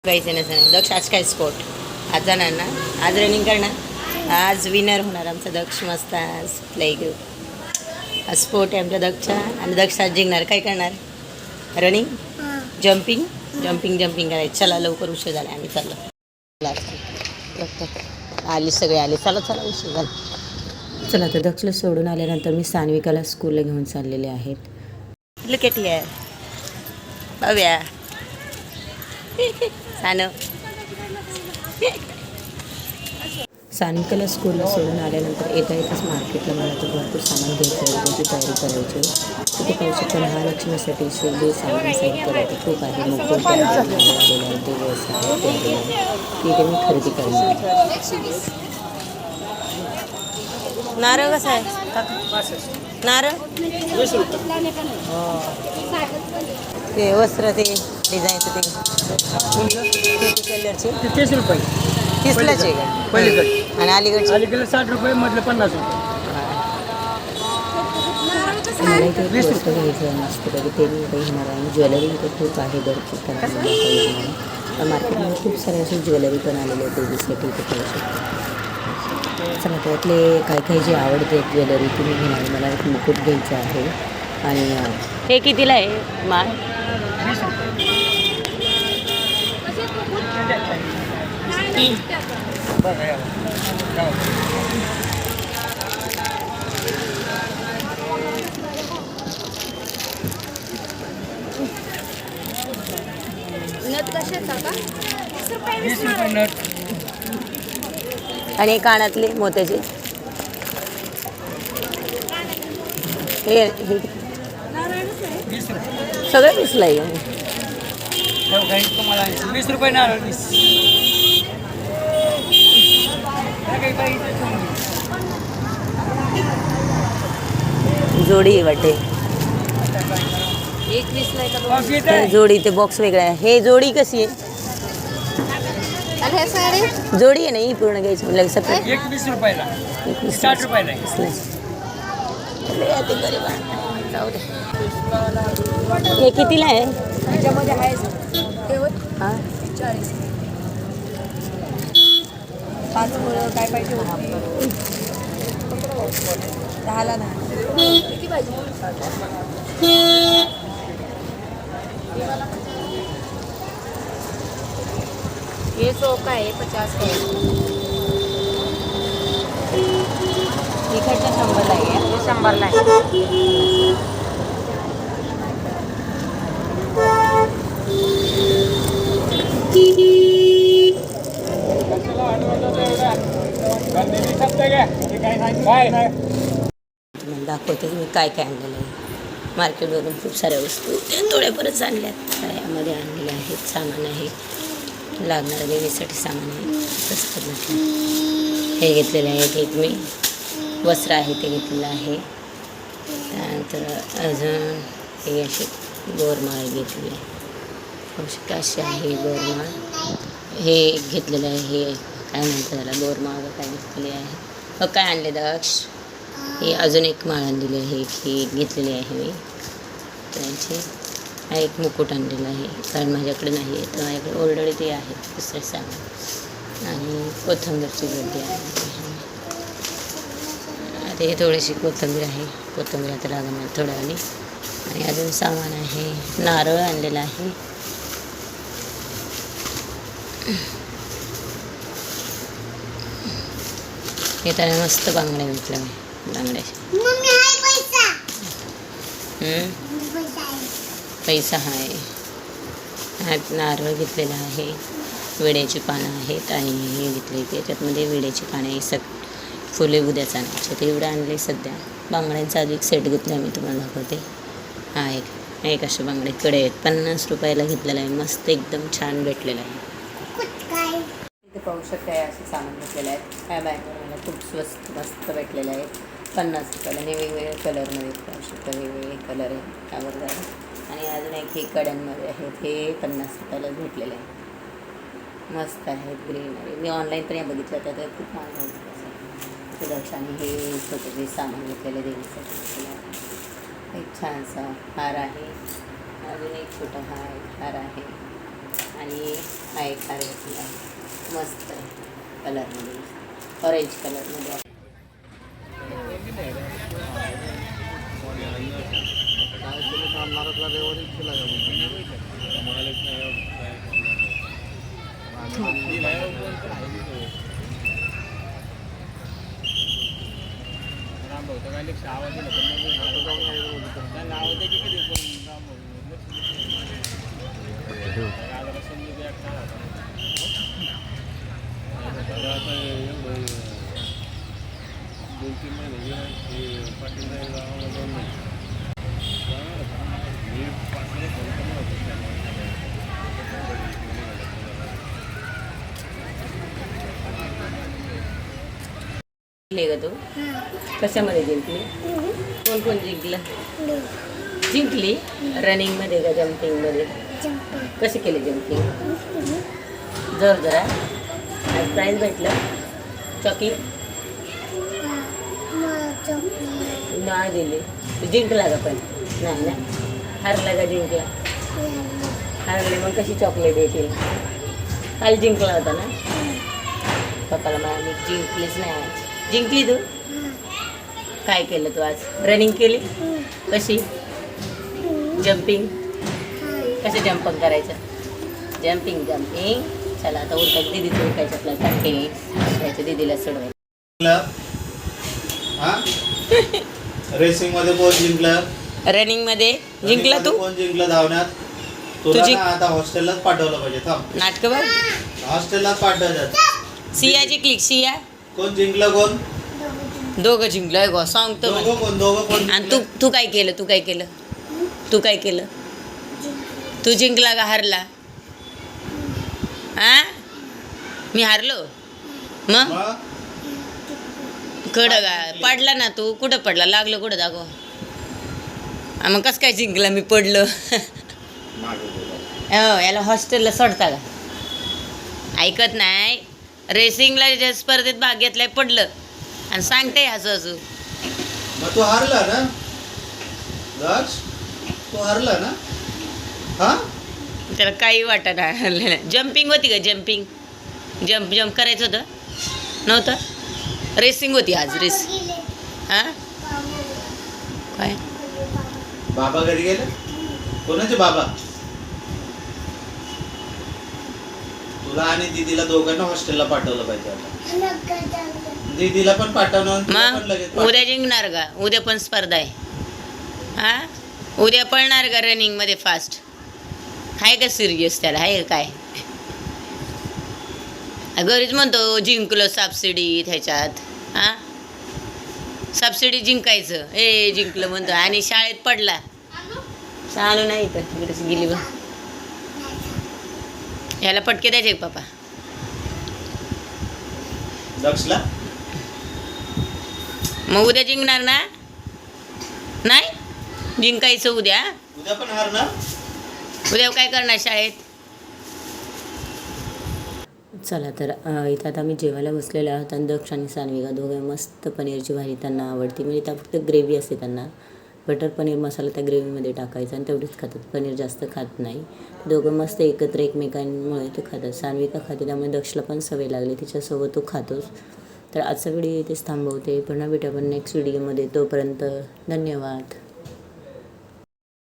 गायचं नसेल दक्ष आज काय स्पोर्ट आज जाणार ना आज रनिंग करणार आज विनर होणार आमचा दक्ष मस्त आज प्ले ग्रुप आज स्पोर्ट आहे आमच्या दक्षचा आणि दक्ष आज जिंकणार काय करणार रनिंग जम्पिंग जम्पिंग जम्पिंग करायचं चला लवकर उशीर झाला आम्ही चाललो आली सगळे आले चला चला उशीर झाला चला तर दक्षला सोडून आल्यानंतर मी सान्विकाला स्कूलला घेऊन चाललेले आहेत लुक एट हिअर बघूया सानिकाला स्कूलला सोडून आल्यानंतर येता येताच मार्केटला मला तर भरपूर सामान घ्यायचं आहे त्याची तयारी करायची तिथे पाहू शकतो महालक्ष्मीसाठी जे सामान साहित्य करायचं खूप आहे मुकुट आलेलं आहे ते व्यवसाय तिथे मी खरेदी करणार नारळ कसा आहे नारळ ते वस्त्र ते डिझाईनचं ते कलरचे 30 रुपये 30लाच आहे का पलीकडे आणि अलीकडचे अलीकडे 60 रुपये मधले 50 रुपये मला इथे एक वस्तू घ्यायचं आहे मस्त कधी ते मी काही घेणार आहे ज्वेलरी इथे खूप आहे दर करायला मार्केटमध्ये खूप सारे असे ज्वेलरी पण आलेले आहेत बेबीसाठी इथे करू शकतो चला त्यातले काही काही जे आवडते ज्वेलरी तुम्ही घेणार मला एक मुकुट घ्यायचं आहे आणि हे कितीला आहे माळ आणि कानातले मोत्याचे हे सगळं दिसलं आहे तुम्हाला 20 रुपये नारळ 20 जोडी वाटे 21 जोडी ते बॉक्स वेगळा आहे हे जोडी कशी आहे जोडी आहे नाही पूर्ण घ्यायची म्हणजे सेपरेट 21 रुपयाला 60 रुपयाला हे कितीला आहे त्याच्यामध्ये आहे हां 5 मुलं काय पाहिजे होती 10ला 10 किती पाहिजे ये 100 का है 50 का है इकडच्या 100ला आहे ये 100ला आहे दाखवते मी काय काय आणलेलं आहे मार्केटवरून खूप साऱ्या वस्तू थोड्यापर्यंत आणल्यात यामध्ये आणलेले आहेत सामान आहे लागणारं देवीसाठी सामान आहे तसं पद्धतीने हे घेतलेले आहेत एक मी वस्त्र आहे ते घेतलेलं आहे त्यानंतर अजून हे असे बोरमाळ घेतलेली आहे औषध असे आहे बोरमाळ हे घेतलेलं आहे हे काय म्हणतात त्याला बोरमाळ काय घेतलेली आहे काय आणले दक्ष हे अजून एक माळ आणलेली आहे ही घेतलेली आहे मी त्यांची हा एक मुकुट आणलेला आहे कारण माझ्याकडे नाही आहे तर माझ्याकडे ऑलरेडी ते आहे दुसरे सामान आणि कोथिंबीरची गड्डी आहे आता हे थोडीशी कोथिंबीर आहे कोथिंबीर आता लागणार थोड्या वेळी आणि अजून सामान आहे नारळ आणलेला आहे हे त्याला मस्त बांगड्या घेतल्या मी बांगड्याचे पैसा आहे ह्यात नारळ घेतलेला आहे विड्याची पानं आहेत आणि हे घेतले त्याच्यातमध्ये विड्याची पाने फुले उद्याच आणायचे ते एवढं आणले सध्या बांगड्यांचा अजून एक सेट घेतला मी तुम्हाला दाखवते हा एक असे बांगडे कडे आहेत 50 रुपयाला घेतलेला आहे मस्त एकदम छान भेटलेला आहे इथे पाहू शकता असे सामान घेतलेले आहेत ह्या बॅगवर मला खूप स्वस्त मस्त भेटलेले आहेत 50 रुपयाला हे वेगवेगळ्या कलरमध्ये पाहू शकता वेगवेगळे कलर आहे त्यावर जरा आणि अजून एक हे कड्यांमध्ये आहेत हे 50 रुपयाला भेटलेले आहे मस्त आहेत ग्रीनरी मी ऑनलाईन पण या बघितलं तर खूप महाग होतं असं आणि हे छोटे सामान घेतलेले देवीसाठी एक छानसा हार आहे अजून एक छोटा हार आहे आणि हा एक हार घेतलेला आहे मस्त कलरमध्ये, ऑरेंज कलरमध्ये. जिंकले का तू? कशामध्ये जिंकली? कोण कोण जिंकलं? जिंकली रनिंगमध्ये का जम्पिंगमध्ये? कसे केले जम्पिंग? जरा आज प्राईज भेटलं? चॉकलेट नाही दिली. तू जिंकला का पण? नाही ना. हारला का जिंकला? हारले मग कशी चॉकलेट येतील? काल जिंकला होता ना. पप्पाला मला मी जिंकलीच नाही आज. जिंकली तू? काय केलं तू आज? रनिंग केली? कशी? जम्पिंग? कसं जम्पिंग करायचं? जम्पिंग. चला आता उरकायचं, दीदीचं उरकायचं आपल्याला टाकेल दीदीला सोडवायचं. रेसिंग मध्ये कोण जिंकलं? रनिंग मध्ये जिंकला तू? कोण जिंकलं धावण्यात? तुला ना आता हॉस्टेललाच पाठवलं पाहिजे. थांब, नाटक बघ. हॉस्टेललाच पाठवायचं. सिया जिंकली. सिया कोण जिंकलं? कोण? दोघं जिंकलं गो सांगतो मला. दोघं कोण आणि तू काय केलं? तू काय केलं? तू जिंकला का हारला? हा, मी हारलो मग? मग? कडं का पडला ना तू? कुठं पडला? लागलं कुठं दाखव. मग कसं काय जिंकला? मी पडलो. हो, याला हॉस्टेलला सोडता का? ऐकत नाही. रेसिंगला ज्या स्पर्धेत भाग घेतलाय पडलं आणि सांगते हसू. मग तू हारला ना दक्ष? तू हारला ना? हा, त्याला काही वाटत नाही. जम्पिंग होती का? जम्पिंग जम्प करायचं होतं नव्हतं? रेसिंग होती आज. रेस हा काय? बाबा घरी गेले? कोणाचे बाबा? तुला आणि दीदीला दोघांना हॉस्टेलला पाठवलं पाहिजे आता. दीदीला पण पाठवणार, तुला पण लगेच मग पाठवणार. उद्या जिंकणार का? उद्या पण स्पर्धा आहे. हा, उद्या पळणार का रनिंगमध्ये फास्ट? आहे का सिरियस? त्याला आहे का काय? घरीच म्हणतो जिंकलो सबसिडी ह्याच्यात. हा, सबसिडी जिंकायचं. जिंकलं म्हणतो आणि शाळेत पडला. चालू नाही तर तिकडेच गेली बघ. याला पटके द्यायचे पप्पा. दक्षला मग उद्या जिंकणार ना? नाही जिंकायचं उद्या. उद्या पण हारणार? उद्या काय करणार शाळेत? चला तर इथं आता आम्ही जेवायला बसलेलो आहोत आणि दक्ष आणि सान्विका दोघे मस्त पनीरची भाजी त्यांना आवडते. म्हणजे त्या फक्त ग्रेव्ही असते त्यांना. बटर पनीर मसाला त्या ग्रेव्हीमध्ये टाकायचा आणि तेवढीच खातात. पनीर जास्त खात नाही. दोघं मस्त एकत्र एकमेकांमुळे ते खातात. सान्विका खाते त्यामुळे दक्षला पण सवय लागली. तिच्यासोबत तो खातोच. तर आजचा व्हिडिओ इथेच थांबवते. पुन्हा भेटू आपण नेक्स्ट व्हिडिओमध्ये. तोपर्यंत धन्यवाद.